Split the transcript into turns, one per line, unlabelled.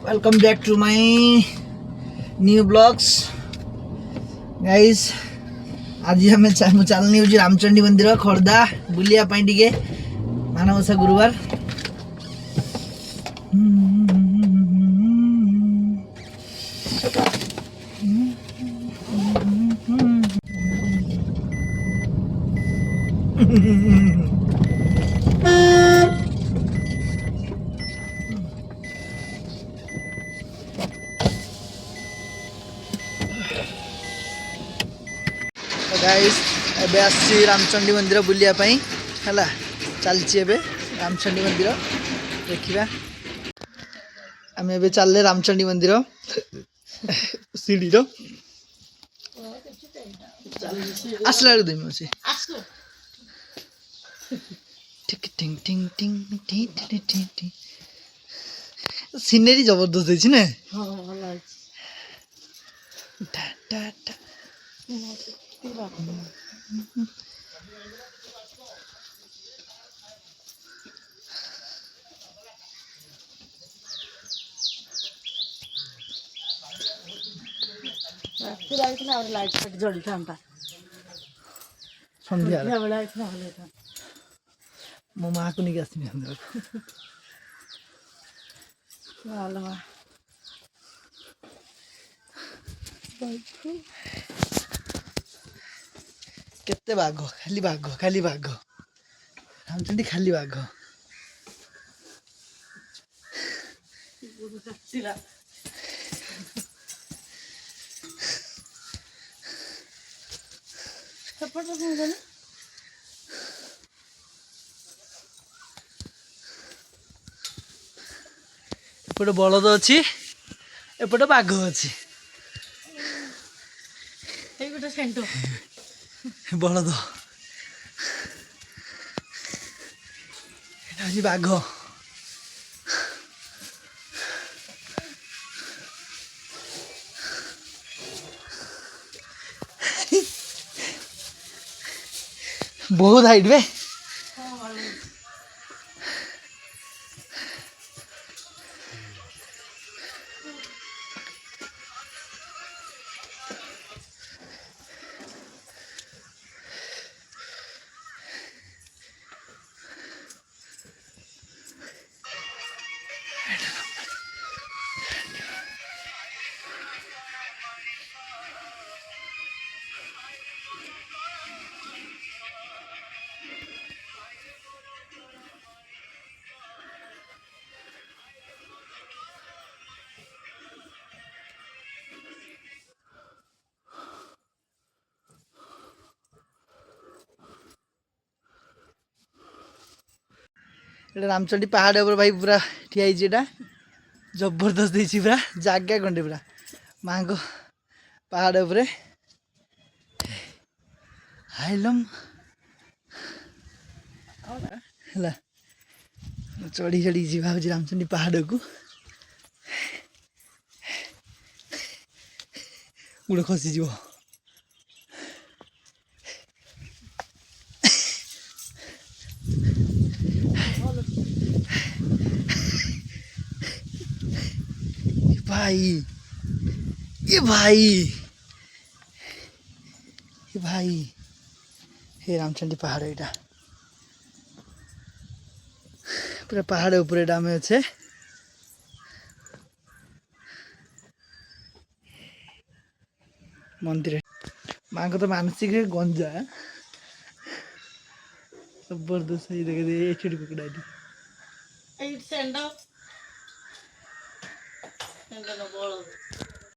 Welcome back to my new vlogs guys. आज हमें चलने हूँ रामचंडी मंदिर खोर्धा बुलिया टे मानवसा गुरुवार। गाइस एबे आसी रामचंडी मंदिर बुलिया है चलती एबे रामचंडी मंदिर देखा आम ए चलले रामचंडी मंदिर सीढ़ी आसला देमी अच्छे सीनेरी जबरदस्त है ना।
लाइट फाइट जड़ी था
संध्या
बेला
मो माँ को नहीं आसमी केते बाघ खाली बाघ रामचंडी खाली बाघ एपटे बलद अच्छी एपटे बाघ अच्छी बलद बाघ बहुत हाइट बे रामचंडी पहाड़ ऊपर भाई पूरा ठिया है जबरदस्त देसी पूरा जगह खंडे पूरा माँ को पहाड़ उपर हाइलम चढ़ी चढ़ी जी भाव रामचंडी पहाड़ को गोड़ खसीज भाई ये रामचंडी पहाड़ यहाँ पूरा पहाड़ ऊपर आम अच्छे मंदिर माँ को तो मानसिक गंजा जबरदस्त देखे कुकड़ा